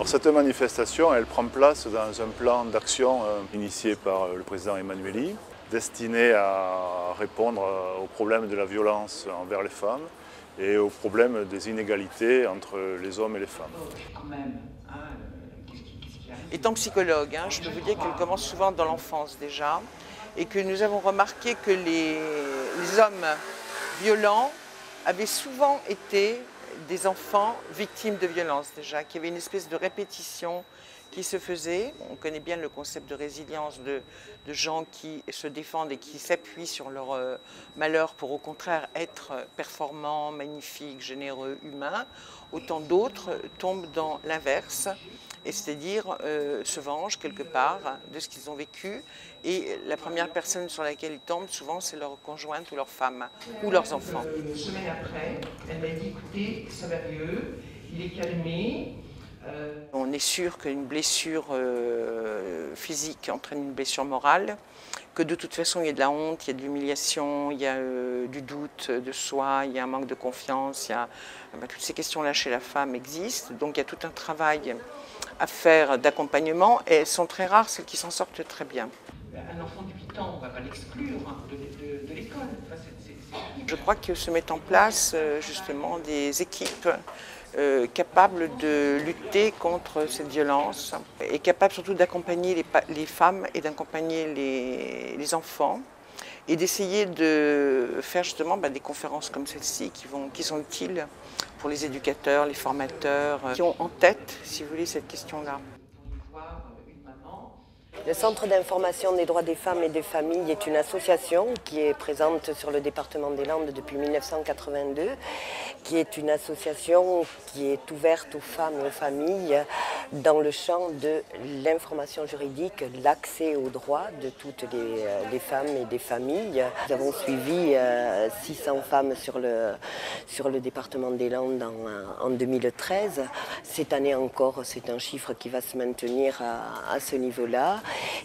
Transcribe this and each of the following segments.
Alors cette manifestation, elle prend place dans un plan d'action initié par le président Emmanueli, destiné à répondre aux problèmes de la violence envers les femmes et aux problèmes des inégalités entre les hommes et les femmes. Étant psychologue, je peux vous dire qu'elle commence souvent dans l'enfance déjà, et que nous avons remarqué que les hommes violents avaient souvent été des enfants victimes de violences déjà, qu'il y avait une espèce de répétition qui se faisait. On connaît bien le concept de résilience de gens qui se défendent et qui s'appuient sur leur malheur pour au contraire être performants, magnifiques, généreux, humains. Autant d'autres tombent dans l'inverse, et c'est-à-dire se vengent quelque part de ce qu'ils ont vécu. Et la première personne sur laquelle ils tombent, souvent, c'est leur conjointe ou leur femme ou leurs enfants. Une semaine après, elle m'a dit, écoutez, ça va mieux, il est calmé. On est sûr qu'une blessure physique entraîne une blessure morale, que de toute façon il y a de la honte, il y a de l'humiliation, il y a du doute de soi, il y a un manque de confiance, toutes ces questions-là chez la femme existent, donc il y a tout un travail à faire d'accompagnement et elles sont très rares, celles qui s'en sortent très bien. Un enfant de 8 ans, on ne va pas l'exclure de l'école. Enfin, Je crois que se mettent en place justement des équipes capables de lutter contre cette violence et capables surtout d'accompagner les femmes et d'accompagner les enfants et d'essayer de faire justement des conférences comme celle-ci qui sont utiles pour les éducateurs, les formateurs, qui ont en tête, si vous voulez, cette question-là. Le Centre d'information des droits des femmes et des familles est une association qui est présente sur le département des Landes depuis 1982, qui est une association qui est ouverte aux femmes et aux familles dans le champ de l'information juridique, l'accès aux droits de toutes les femmes et des familles. Nous avons suivi 600 femmes sur le département des Landes en 2013. Cette année encore, c'est un chiffre qui va se maintenir à ce niveau-là.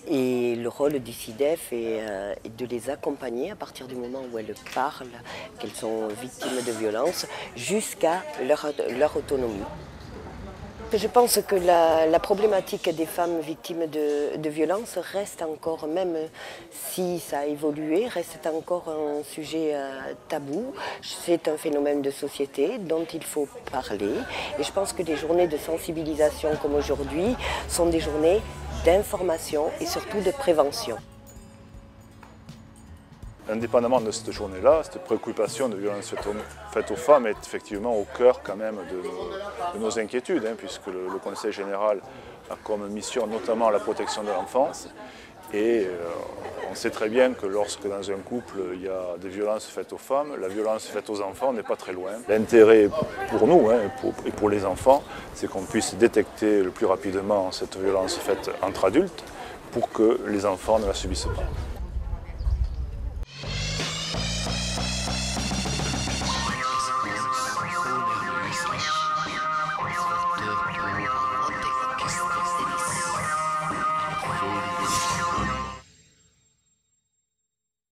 Et le rôle du CIDEF est de les accompagner à partir du moment où elles parlent qu'elles sont victimes de violences jusqu'à leur autonomie. Je pense que la problématique des femmes victimes de violences reste encore, même si ça a évolué, reste encore un sujet tabou. C'est un phénomène de société dont il faut parler. Et je pense que des journées de sensibilisation comme aujourd'hui sont des journées d'information et surtout de prévention. Indépendamment de cette journée-là, cette préoccupation de violence faite aux femmes est effectivement au cœur quand même de nos inquiétudes, puisque le Conseil général a comme mission notamment la protection de l'enfance. Et on sait très bien que lorsque dans un couple il y a des violences faites aux femmes, la violence faite aux enfants n'est pas très loin. L'intérêt pour nous et pour les enfants, c'est qu'on puisse détecter le plus rapidement cette violence faite entre adultes pour que les enfants ne la subissent pas.